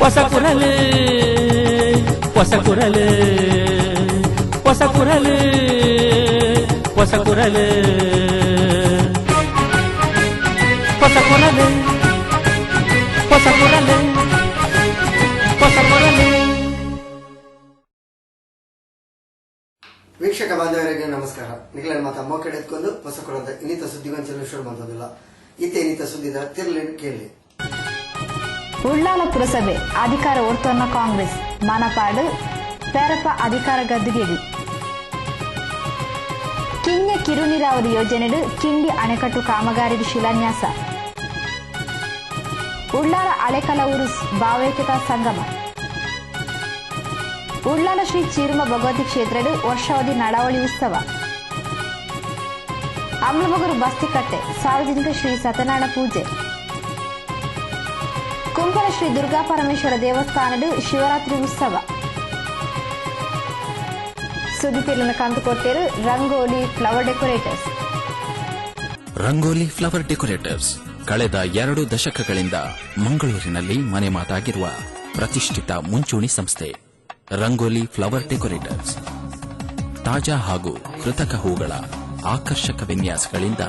ಹೊಸಕುರಲು ಹೊಸಕುರಲು ಹೊಸಕುರಲು ಹೊಸಕುರಲು ಹೊಸಕುರಲು ಹೊಸಕುರಲು ಹೊಸಕುರಲು. ವೀಕ್ಷಕ ಬಾಂಧವರಿಗೆ ನಮಸ್ಕಾರ. ನಿಖಿಲನ್ ಮಾತಾ ಮೊಕಡೆ ಎತ್ಕೊಂಡು ಹೊಸಕುರದ ಇನ್ನಿತ ಸುದ್ದಿಗೊಂಚಲು ಶುರು ಮಾಡೋದಿಲ್ಲ. ಇತ್ತೆ ಇನ್ನಿತ ಸುದ್ದಿದ ತಿರ್ಲೇನು ಕೇಳಿ. ಉಳ್ಳಾಲ ಪುರಸಭೆ ಅಧಿಕಾರ ಓಡ್ತೋನ್ನ ಕಾಂಗ್ರೆಸ್ ಮಾನಪಾಡು ಪೇರಪ್ಪ ಅಧಿಕಾರ ಗದ್ದುಗೆದು ಕಿನ್ಯ ಕಿರು ನೀರಾವರಿ ಯೋಜನೆಡು ಕಿಂಡಿ ಅಣೆಕಟ್ಟು ಕಾಮಗಾರಿಗೆ ಶಿಲಾನ್ಯಾಸ. ಉಳ್ಳಾಲ ಅಳೆಕಲ ಉರುಸ್ ಭಾವೈಕ್ಯತಾ ಸಂಗಮ. ಉಳ್ಳಾಲ ಶ್ರೀ ಚೀರುಮ ಭಗವತಿ ಕ್ಷೇತ್ರಡು ವರ್ಷಾವಧಿ ನಡಾವಳಿ ಉತ್ಸವ. ಅಮ್ಲಮಗರು ಬಸ್ತಿಕಟ್ಟೆ ಸಾರ್ವಜನಿಕ ಶ್ರೀ ಸತ್ಯನಾರಾಯಣ ಪೂಜೆ. ಕುಂಪಲ ಶ್ರೀ ದುರ್ಗಾ ಪರಮೇಶ್ವರ ದೇವಸ್ಥಾನದ ಶಿವರಾತ್ರಿ ಉತ್ಸವ. ಸುದ್ದಿ ಕಂತು ಕೊಟ್ಟೇರು Rangoli flower decorators. Rangoli flower decorators ಕಳೆದ 2 ದಶಕಗಳಿಂದ ಮಂಗಳೂರಿನಲ್ಲಿ ಮನೆ ಮಾತಾಗಿರುವ ಪ್ರತಿಷ್ಠಿತ ಮುಂಚೂಣಿ ಸಂಸ್ಥೆ. ರಂಗೋಲಿ ಫ್ಲವರ್ ಡೆಕೋರೇಟರ್ಸ್ ತಾಜಾ ಹಾಗೂ ಕೃತಕ ಹೂಗಳ ಆಕರ್ಷಕ ವಿನ್ಯಾಸಗಳಿಂದ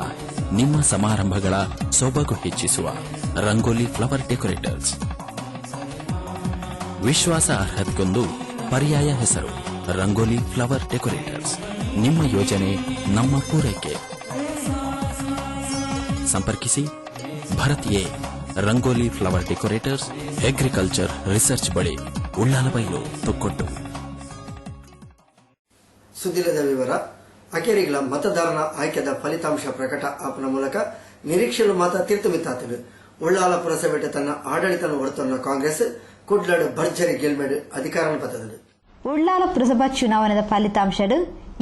ನಿಮ್ಮ ಸಮಾರಂಭಗಳ ಸೊಬಗು ಹೆಚ್ಚಿಸುವ ರಂಗೋಲಿ ಫ್ಲವರ್ ಡೆಕೋರೇಟರ್ಸ್. ವಿಶ್ವಾಸ ಅರ್ಹತೆಗೊಂದು ಪರ್ಯಾಯ ಹೆಸರು ರಂಗೋಲಿ ಫ್ಲವರ್ ಡೆಕೋರೇಟರ್ಸ್. ನಿಮ್ಮ ಯೋಜನೆ ನಮ್ಮ ಪೂರೈಕೆ. ಸಂಪರ್ಕಿಸಿ Bharatiya Rangoli flower decorators, agriculture research ಬಳಿ, ಉಳ್ಳಾಲಬೈಲು, ತೊಕ್ಕೊಟ್ಟು. ಸುದ್ದಿಲದ ವಿವರ. ಅಕೆರಿಗಳ ಮತದಾರನ ಆಯ್ಕೆದ ಫಲಿತಾಂಶ ಪ್ರಕಟ ಆಪ್ನ ಮೂಲಕ ನಿರೀಕ್ಷೆಲು ಮತ ತೀರ್ಥಮಿತ್ತಾತನು. ಉಳ್ಳಾಲ ಪುರಸಭೆ ತನ್ನ ಆಡಳಿತ ಹೊರತನ್ನ ಕಾಂಗ್ರೆಸ್ ಕುಡ್ಲಡು ಭರ್ಜರಿ ಗೆಲ್ಮೆಡು ಅಧಿಕಾರ ಪತ್ತದು. ಉಳ್ಳಾಲ ಪುರಸಭಾ ಚುನಾವಣೆದ ಫಲಿತಾಂಶಡು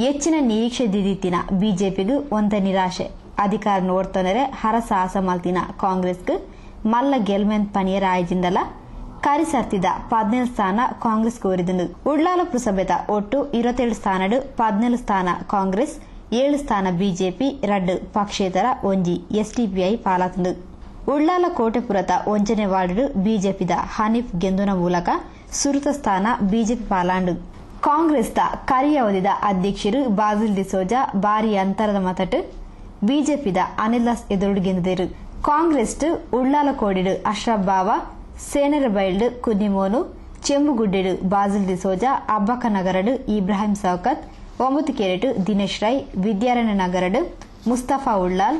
ಹೆಚ್ಚಿನ ನಿರೀಕ್ಷೆ ದಿದಿತ್ತಿನ ಬಿಜೆಪಿಗೂ ಒಂದ ನಿರಾಶೆ. ಅಧಿಕಾರ ನೋಡ್ತೊಂದರೆ ಹರಸಾಹಸ ಮಲ್ತಿನ ಕಾಂಗ್ರೆಸ್ಗೂ ಮಲ್ಲ ಗೆಲ್ಮೆನ್ ಪನಿಯರ ಆಯ್ಜಿಂದಲ ಕರಿಸರ್ತಿದ 17 ಸ್ಥಾನ ಕಾಂಗ್ರೆಸ್ ಕೋರಿದಂದು. ಉಳ್ಳಾಲ ಪುರಸಭೆದ ಒಟ್ಟು 27 ಸ್ಥಾನಡು 17 ಸ್ಥಾನ ಕಾಂಗ್ರೆಸ್, 7 ಸ್ಥಾನ ಬಿಜೆಪಿ, 2 ಪಕ್ಷೇತರ, 1 ಎಸ್ಡಿಪಿಐ ಪಾಲಾತಂದು. ಉಳ್ಳಾಲ ಕೋಟೆಪುರದ 1ನೇ ವಾರ್ಡು ಬಿಜೆಪಿದ ಹನೀಫ್ ಗೆಂದುನ ಮೂಲಕ ಸುರುತ ಸ್ಥಾನ ಬಿಜೆಪಿ ಪಾಲಾಂಡು. ಕಾಂಗ್ರೆಸ್ದ ಕರಿಯವಧಿದ ಅಧ್ಯಕ್ಷರು ಬಾಜಿಲ್ ಡಿಸೋಜಾ ಭಾರಿ ಅಂತರದ ಮತಟ್ಟು ಬಿಜೆಪಿದ ಅನಿಲ್ದಾಸ್ ಎದುರು ಗೆಂದರು. ಕಾಂಗ್ರೆಸ್ ಉಳ್ಳಾಲ ಕೋಡಿಡು ಅಶ್ರಫ್ ಬಾವಾ, ಸೇನೆರ ಬೈಲ್ಡ್ ಕುನ್ನಿಮೋನು, ಚೆಂಬುಗುಡ್ಡೆಡು ಬಾಜಿಲ್ ಡಿಸೋಜಾ, ಅಬ್ಬಕ್ಕ ನಗರಡು ಇಬ್ರಾಹಿಂ ಸೌಕತ್, ಒಮ್ಮುತಿಕೆರೆಟು ದಿನೇಶ್ ರೈ, ವಿದ್ಯಾರಣ್ಯ ನಗರಡು ಮುಸ್ತಫಾ ಉಳ್ಳಾಲ್,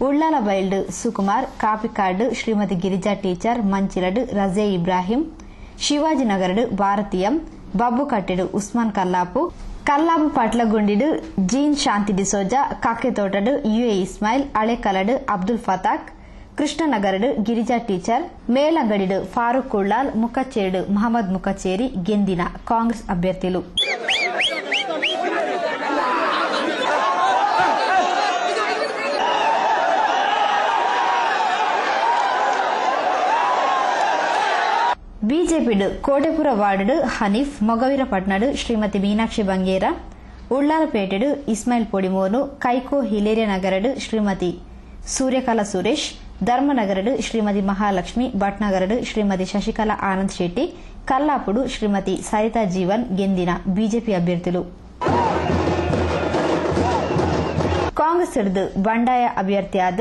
ಉಳ್ಳಾಲ ಬೈಲ್ಡ್ ಸುಕುಮಾರ್, ಕಾಪಿಕಾಡು ಶ್ರೀಮತಿ ಗಿರಿಜಾ ಟೀಚರ್, ಮಂಚಿರಡು ರಜೆ ಇಬ್ರಾಹಿಂ, ಶಿವಾಜಿ ನಗರಡು ಭಾರತೀಯಂ, ಬಬ್ಬು ಕಟ್ಟೆಡು ಉಸ್ಮಾನ್ ಕಲ್ಲಾಪು, ಕಲ್ಲಾಪು ಪಟ್ಲಗುಂಡಿಡು ಜೀನ್ ಶಾಂತಿ ಡಿಸೋಜಾ, ಕಾಕೆತೋಟಡು ಯುಎ ಇಸ್ಮಾಯಿಲ್, ಹಳೆಕಲಡು ಅಬ್ದುಲ್ ಫತಾಕ್, ಕೃಷ್ಣನಗರಡು ಗಿರಿಜಾ ಟೀಚರ್, ಮೇಲಂಗಡಿಡು ಫಾರೂಕ್ ಉಳ್ಳಾಲ್, ಮುಖಚೇರಿಡು ಮಹಮ್ಮದ್ ಮುಖಚೇರಿ ಗೆಂದಿನ ಕಾಂಗ್ರೆಸ್ ಅಭ್ಯರ್ಥಿಗಳು. ಬಿಜೆಪಿಡು ಕೋಟೆಪುರ ವಾರ್ಡು ಹನೀಫ್, ಮೊಗವೀರಪಟ್ನಾಡು ಶ್ರೀಮತಿ ಮೀನಾಕ್ಷಿ ಬಂಗೇರ, ಉಳ್ಳಾಲಪೇಟೆಡು ಇಸ್ಮಾಯಿಲ್ ಪೊಡಿಮೋನು, ಕೈಕೋ ಹಿಲೇರಿಯ ನಗರಡು ಶ್ರೀಮತಿ ಸೂರ್ಯಕಲಾ ಸುರೇಶ್, ಧರ್ಮನಗರಡು ಶ್ರೀಮತಿ ಮಹಾಲಕ್ಷ್ಮಿ, ಭಟ್ನಗರಡು ಶ್ರೀಮತಿ ಶಶಿಕಲಾ ಆನಂದ್ ಶೆಟ್ಟಿ, ಕಲ್ಲಾಪುಡು ಶ್ರೀಮತಿ ಸರಿತಾ ಜೀವನ್ ಗೆಂದಿನ ಬಿಜೆಪಿ ಅಭ್ಯರ್ಥಿಗಳು. ಕಾಂಗ್ರೆಸ್ ಹಿಡಿದು ಬಂಡಾಯ ಅಭ್ಯರ್ಥಿಯಾದ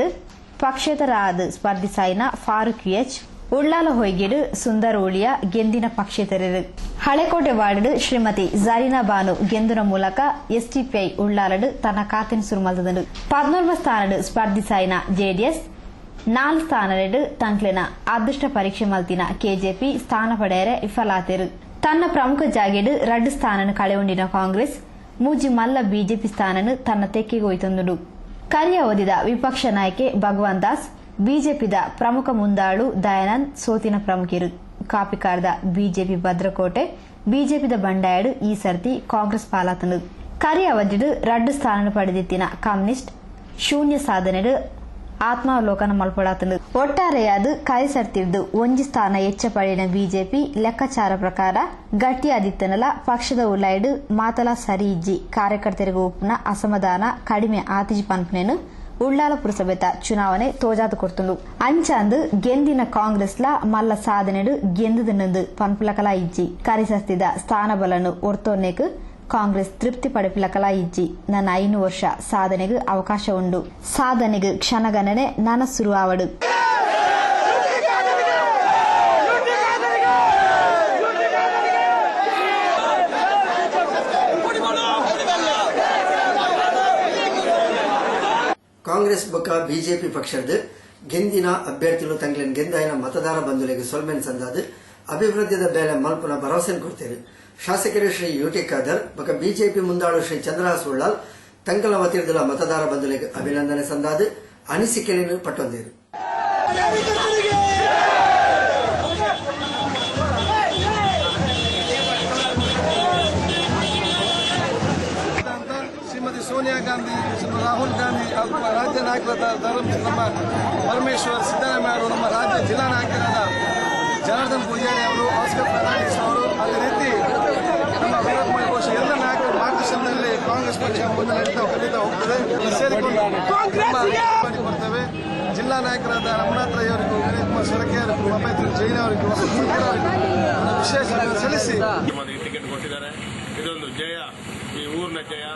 ಪಕ್ಷೇತರ ಆದ ಸ್ಪರ್ಧಿಸಾಯಿನ ಫಾರೂಕ್ ಎಚ್, ಉಳ್ಳಾಲ ಹೊಯ್ಗೆಡು ಸುಂದರ್ ಉಳಿಯ ಗೆಂದಿನ ಪಕ್ಷೇತರರು. ಹಳೆಕೋಟೆ ವಾರ್ಡ್ ಶ್ರೀಮತಿ ಜರೀನಾ ಬಾನು ಗೆಂದುನ ಮೂಲಕ ಎಸ್ಡಿಪಿಐ ಉಳ್ಳಾಲಡು ತನ್ನ ಖಾತೆನ ಸುರುಮಲ್ತದನು. 14 ಸ್ಥಾನಡು ಸ್ಪರ್ಧಿಸಾಯಿನ ಜೆಡಿಎಸ್, 4 ಸ್ಥಾನಡು ತಂಕ್ಲೆನ ಅದೃಷ್ಟ ಪರೀಕ್ಷೆ ಮಲ್ತಿನ ಕೆಜೆಪಿ ಸ್ಥಾನ ಪಡೆಯರೆ ವಿಫಲಾತೆರು. ತನ್ನ ಪ್ರಮುಖ ಜಾಗೆಡು 2 ಸ್ಥಾನನು ಕಳೆಯುಂಡಿನ ಕಾಂಗ್ರೆಸ್ ಮೂಜಿ ಮಲ್ಲ ಬಿಜೆಪಿ ಸ್ಥಾನನು ತನ್ನ ತೆಕ್ಕೆಗೊಯ್ತಂದುಡು. ಕರಿಯ ಓದಿದ ವಿಪಕ್ಷ ನಾಯಕೆ ಭಗವಾನ್ ದಾಸ್, ಬಿಜೆಪಿದ ಪ್ರಮುಖ ಮುಂದಾಳು ದಯಾನಂದ್ ಸೋತಿನ ಪ್ರಮುಖರು. ಕಾಪಿಕಾರದ ಬಿಜೆಪಿ ಭದ್ರಕೋಟೆ, ಬಿಜೆಪಿದ ಬಂಡಾಯಡು ಈ ಸರ್ತಿ ಕಾಂಗ್ರೆಸ್ ಪಾಲಾತನು. ಕರಿಯ ಅವಧಿಡು 2 ಸ್ಥಾನ ಪಡೆದಿತ್ತಿನ ಕಮ್ಯುನಿಸ್ಟ್ ಶೂನ್ಯ ಸಾಧನೆಡು ಆತ್ಮಾವಲೋಕನ ಮಲ್ಪಡಾತನು ಒಟ್ಟಾರೆಯಾದ ಕಾಯಿಸರ್ತಿದ್ದು ಒಂಜಿ ಸ್ಥಾನ ಹೆಚ್ಚ ಪಡೆಯ ಬಿಜೆಪಿ ಲೆಕ್ಕಾಚಾರ ಪ್ರಕಾರ ಗಟ್ಟಿಯಾದಿತ್ತನಲ ಪಕ್ಷದ ಉಳ್ಳಾಯ್ಡು ಮಾತಲ ಸರಿ ಇಜ್ಜಿ ಕಾರ್ಯಕರ್ತರಿಗೂ ಉಪ್ಪುನ ಅಸಮಾಧಾನ ಕಡಿಮೆ ಆತಿಜಿ ಪನ್ಪನೇನು ಉಳ್ಳಾಲ ಪುರಸಭೆತ ಚುನಾವಣೆ ತೋಜಾತು ಕೊಡ್ತುಂಡು ಅಂಚಾಂದು ಗೆಂದಿನ ಕಾಂಗ್ರೆಸ್ಲ ಮಲ್ಲ ಸಾಧನೆಡು ಗೆಂದದನೊಂದು ಪನ್ಪುಲಕಲ ಇಜ್ಜಿ ಕರಿಸಸ್ತಿದ ಸ್ಥಾನಬಲನು ಒರ್ತೊನ್ನೆಕ್ ಕಾಂಗ್ರೆಸ್ ತೃಪ್ತಿ ಪಡೆಪಿಲಕಲ ಇಜ್ಜಿ ನನ್ನ 5 ವರ್ಷ ಸಾಧನೆಗೆ ಅವಕಾಶ ಉಂಡು ಸಾಧನೆಗೆ ಕ್ಷಣಗಣನೆ ನನ್ನ ಶುರುವಾವಡು ಕಾಂಗ್ರೆಸ್ ಬೊಕ್ಕ ಬಿಜೆಪಿ ಪಕ್ಷದ ಗೆಂದಿನ ಅಭ್ಯರ್ಥಿಗಳು ತಂಗ್ಲಿನ ಗೆಂದಾಯಿನ ಮತದಾರ ಬಂಧುಗಳಿಗೆ ಸೊಲ್ಮೆನ್ ಸಂದಾದ ಅಭಿವೃದ್ಧಿದ ಬೇಲೆ ಮಲ್ಪನ ಭರವಸೆ ಕೊಡ್ತೇವೆ ಶಾಸಕರು ಶ್ರೀ ಯುಟಿ ಖಾದರ್ ಬೊಕ್ಕ ಬಿಜೆಪಿ ಮುಂದಾಳು ಶ್ರೀ ಚಂದ್ರಹಾಸ್ ಉಳ್ಳಾಲ್ ತಂಕಲ ವತಿರ್ದಲ ಮತದಾರ ಬಂಧುಗಳಿಗೆ ಅಭಿನಂದನೆ ಸಂದಾದ ಅನಿಸಿಕೆಯನ್ನು ಪಟ್ಟೊಂದೇರು ಶ್ರೀಮತಿ ಸೋನಿಯಾ ಗಾಂಧಿ ಶ್ರೀಮತಿ ರಾಹುಲ್ ಗಾಂಧಿ ಹಾಗೂ ರಾಜ್ಯ ನಾಯಕರಾದ ನಮ್ಮ ಪರಮೇಶ್ವರ್ ಸಿದ್ದರಾಮಯ್ಯ ಅವರು ನಮ್ಮ ರಾಜ್ಯ ಜಿಲ್ಲಾ ನಾಯಕರಾದ ಜನಾರ್ದನ್ ಪೂಜಾರಿ ಅವರು ಆಸ್ಕರ್ ಫರ್ನಾಂಡಿಸ್ ಅವರು ಅದೇ ರೀತಿ ನಮ್ಮ ವಿರೋಧ ಘೋಷ ಎಲ್ಲ ನಾಯಕರ ಮಾರ್ಗದರ್ಶನದಲ್ಲಿ ಕಾಂಗ್ರೆಸ್ ಪಕ್ಷ ಮುಂದೆ ಕಲಿತಾ ಹೋಗ್ತದೆ ಬರ್ತೇವೆ ಜಿಲ್ಲಾ ನಾಯಕರಾದ ರಮನಾಥ್ ರೈ ಅವರಿಗೂ ವಿನಯ್ ಕುಮಾರ್ ಸೊರಕೆ ಅವರಿಗೂ ಅಭಯ್ ಜೈನ್ ಅವರಿಗೂ ವಿಶೇಷ ಸಲ್ಲಿಸಿ ಟಿಕೆಟ್ ಕೊಟ್ಟಿದ್ದಾರೆ. ಇದೊಂದು ಜಯ, ಈ ಊರಿನ ಜಯ.